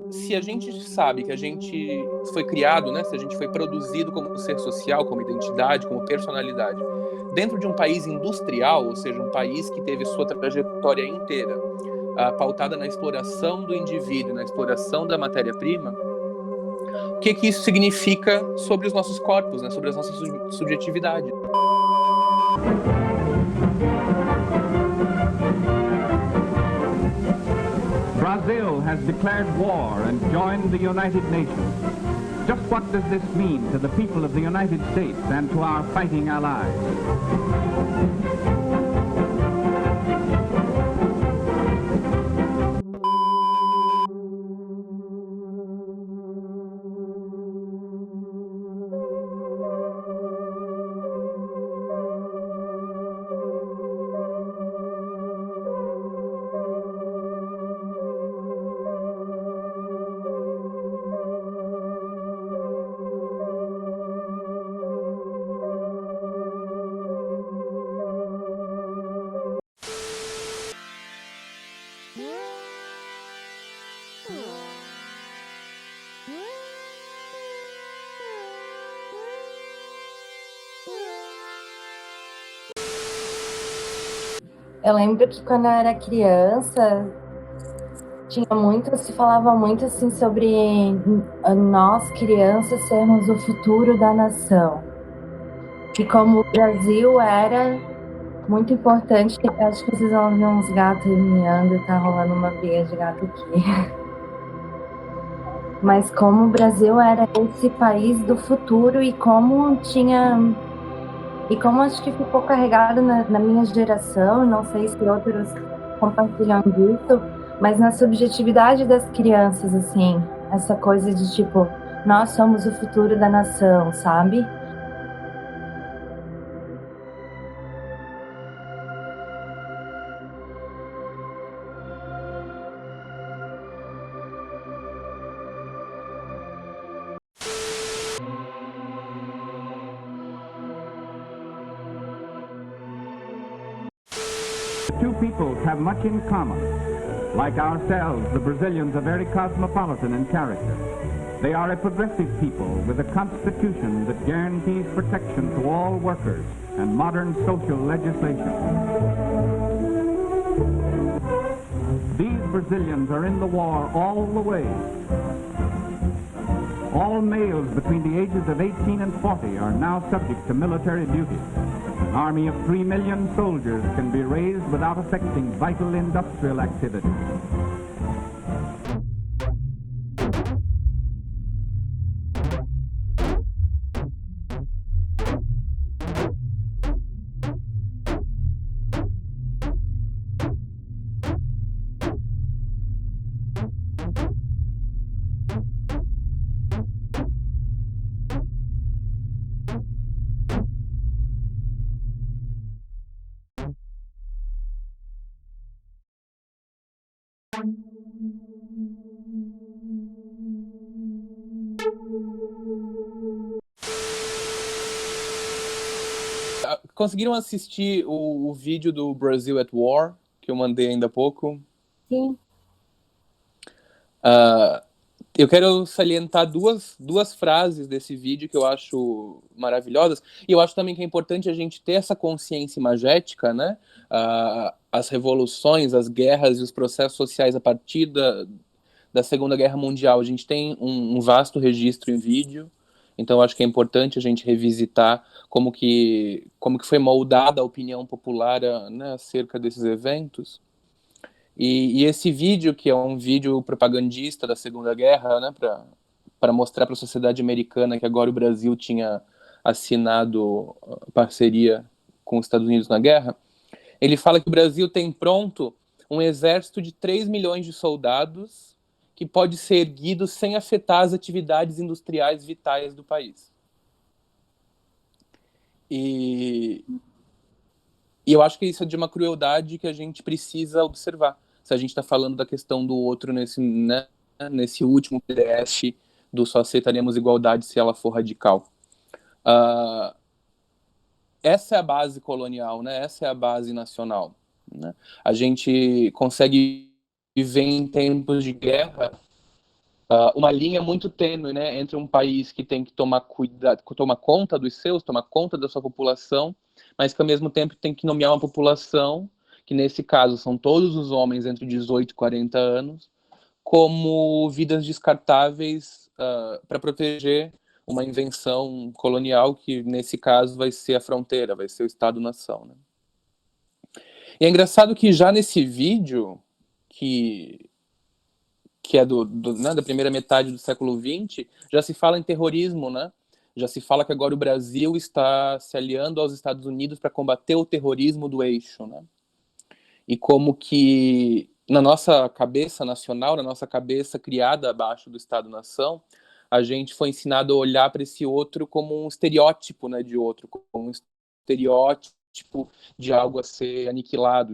Se a gente sabe que a gente foi criado, né, se a gente foi produzido como ser social, como identidade, como personalidade, dentro de um país industrial, ou seja, um país que teve sua trajetória inteira pautada na exploração do indivíduo, na exploração da matéria-prima, o que isso significa sobre os nossos corpos, né, sobre as nossas subjetividades? Brazil has declared war and joined the United Nations. Just what does this mean to the people of the United States and to our fighting allies? Eu lembro que quando eu era criança, se falava muito assim sobre nós crianças sermos o futuro da nação. E como o Brasil era muito importante, acho que vocês vão ver uns gatos miando, tá rolando uma briga de gato aqui. Mas como o Brasil era esse país do futuro e como acho que ficou carregado na minha geração, não sei se outros compartilham disso, mas na subjetividade das crianças, assim, essa coisa de tipo, nós somos o futuro da nação, sabe? Two peoples have much in common. Like ourselves, the Brazilians are very cosmopolitan in character. They are a progressive people with a constitution that guarantees protection to all workers and modern social legislation. These Brazilians are in the war all the way. All males between the ages of 18 and 40 are now subject to military duty. An army of 3 million soldiers can be raised without affecting vital industrial activity. Conseguiram assistir o vídeo do Brazil at War, que eu mandei ainda há pouco? Sim. Eu quero salientar duas frases desse vídeo que eu acho maravilhosas, e eu acho também que é importante a gente ter essa consciência imagética, né? As revoluções, as guerras e os processos sociais a partir da Segunda Guerra Mundial. A gente tem um vasto registro em vídeo, então eu acho que é importante a gente revisitar como que foi moldada a opinião popular, né, acerca desses eventos. E esse vídeo, que é um vídeo propagandista da Segunda Guerra, né, para mostrar para a sociedade americana que agora o Brasil tinha assinado parceria com os Estados Unidos na guerra, ele fala que o Brasil tem pronto um exército de 3 milhões de soldados que pode ser erguido sem afetar as atividades industriais vitais do país. E eu acho que isso é de uma crueldade que a gente precisa observar. Se a gente está falando da questão do outro né, nesse último PDF do só aceitaríamos igualdade se ela for radical. Essa é a base colonial, né? Essa é a base nacional. Né? A gente consegue viver em tempos de guerra, uma linha muito tênue, né, entre um país que tem que tomar conta dos seus, tomar conta da sua população, mas que ao mesmo tempo tem que nomear uma população, que nesse caso são todos os homens entre 18 e 40 anos, como vidas descartáveis para proteger uma invenção colonial que nesse caso vai ser a fronteira, vai ser o Estado-nação, né? E é engraçado que já nesse vídeo, que é né, da primeira metade do século XX, já se fala em terrorismo, né? Já se fala que agora o Brasil está se aliando aos Estados Unidos para combater o terrorismo do eixo, né? E como que na nossa cabeça nacional, na nossa cabeça criada abaixo do Estado-nação, a gente foi ensinado a olhar para esse outro como um estereótipo, né, de outro, como um estereótipo de algo a ser aniquilado,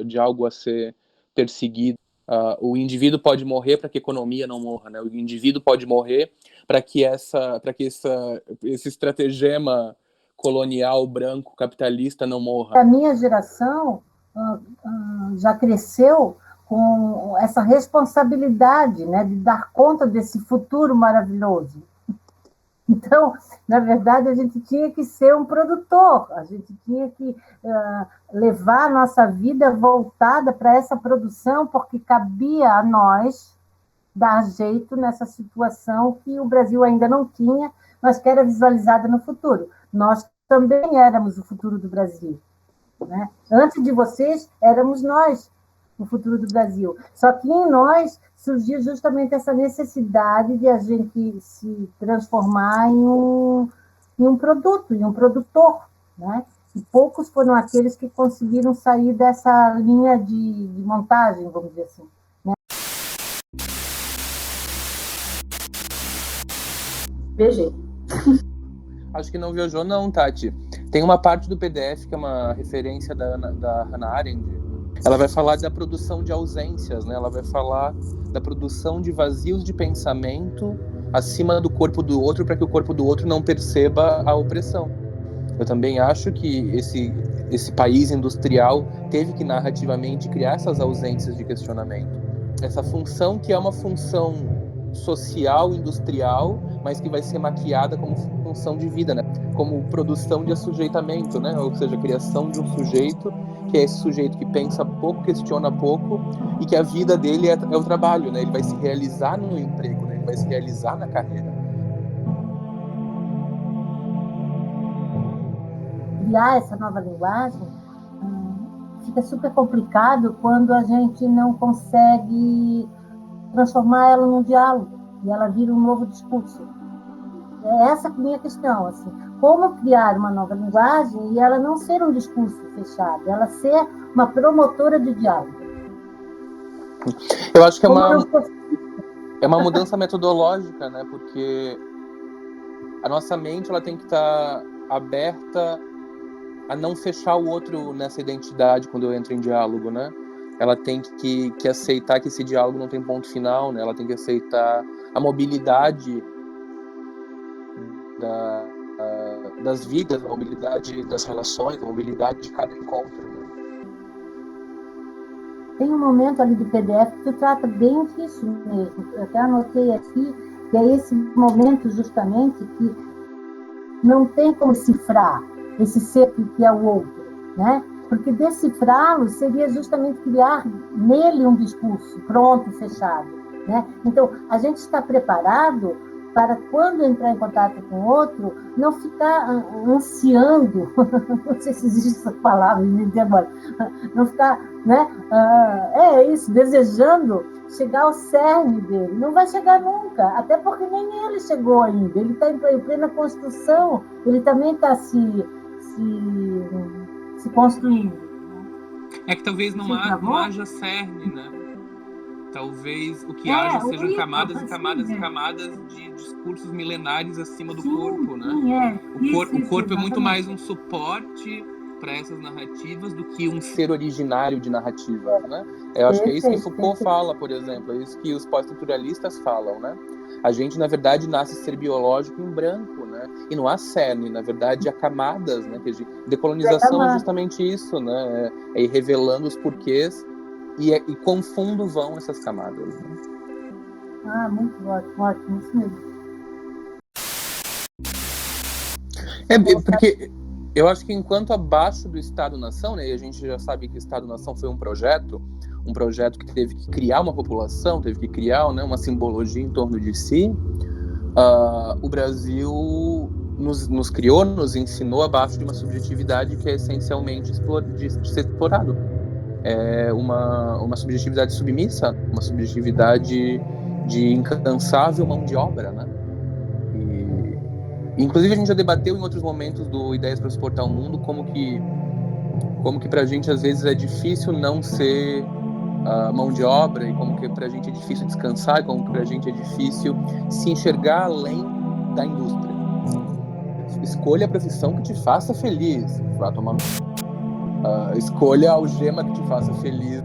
de algo a ser perseguido. O indivíduo pode morrer para que a economia não morra, né? O indivíduo pode morrer para que esse estratagema colonial branco capitalista não morra. A minha geração já cresceu com essa responsabilidade, né, de dar conta desse futuro maravilhoso. Então, na verdade, a gente tinha que ser um produtor, a gente tinha que levar a nossa vida voltada para essa produção, porque cabia a nós dar jeito nessa situação que o Brasil ainda não tinha, mas que era visualizada no futuro. Nós também éramos o futuro do Brasil, né? Antes de vocês, éramos nós o futuro do Brasil. Só que em nós surgiu justamente essa necessidade de a gente se transformar em um produto, em um produtor, né? E poucos foram aqueles que conseguiram sair dessa linha de montagem, vamos dizer assim. Viajei. Acho que não viajou não, Tati. Tem uma parte do PDF que é uma referência da Hannah Arendt. Ela vai falar da produção de ausências, né? Ela vai falar da produção de vazios de pensamento acima do corpo do outro para que o corpo do outro não perceba a opressão. Eu também acho que esse país industrial teve que narrativamente criar essas ausências de questionamento. Essa função que é uma função social, industrial, mas que vai ser maquiada como função de vida, né? Como produção de assujeitamento, né? Ou seja, a criação de um sujeito, que é esse sujeito que pensa pouco, questiona pouco, e que a vida dele é o trabalho, né? Ele vai se realizar no emprego, né? Ele vai se realizar na carreira. Criar essa nova linguagem fica super complicado quando a gente não consegue transformar ela num diálogo e ela vira um novo discurso. É essa a minha questão, assim, como criar uma nova linguagem e ela não ser um discurso fechado, ela ser uma promotora de diálogo. Eu acho que é uma mudança metodológica, né? Porque a nossa mente ela tem que estar aberta a não fechar o outro nessa identidade quando eu entro em diálogo, né? Ela tem que aceitar que esse diálogo não tem ponto final, né? Ela tem que aceitar a mobilidade das vidas, a mobilidade das relações, a mobilidade de cada encontro, né? Tem um momento ali do PDF que trata bem disso mesmo. Eu até anotei aqui, que é esse momento justamente que não tem como cifrar esse ser que é o outro, né? Porque decifrá-lo seria justamente criar nele um discurso pronto, fechado, né? Então, a gente está preparado para, quando entrar em contato com o outro, não ficar ansiando, não sei se existe essa palavra, não ficar, né? Desejando chegar ao cerne dele. Não vai chegar nunca, até porque nem ele chegou ainda. Ele está em plena construção, ele também está se construindo. É que talvez não haja cerne, né? Talvez o que haja sejam camadas e camadas e camadas de discursos milenares acima do corpo, né? O corpo é muito mais um suporte para essas narrativas do que um ser originário de narrativas, né? Eu acho que é isso que Foucault fala, por exemplo, é isso que os pós-estruturalistas falam, né? A gente, na verdade, nasce ser biológico em branco, né? E não há cerne, na verdade, há camadas, né? Decolonização é justamente isso, né? É ir revelando os porquês e quão fundo vão essas camadas, né? Muito ótimo, isso mesmo. Porque eu acho que enquanto abaixo do Estado-nação, né, e a gente já sabe que o Estado-nação foi um projeto que teve que criar uma população, teve que criar, né, uma simbologia em torno de si, o Brasil nos criou, nos ensinou abaixo de uma subjetividade que é essencialmente de ser explorado. É uma subjetividade submissa, uma subjetividade de incansável mão de obra, né? Inclusive a gente já debateu em outros momentos do Ideias para Suportar o Mundo como que pra gente às vezes é difícil não ser mão de obra, e como que pra gente é difícil descansar, e como que pra gente é difícil se enxergar além da indústria. Escolha a profissão que te faça feliz, vá tomar escolha a algema que te faça feliz.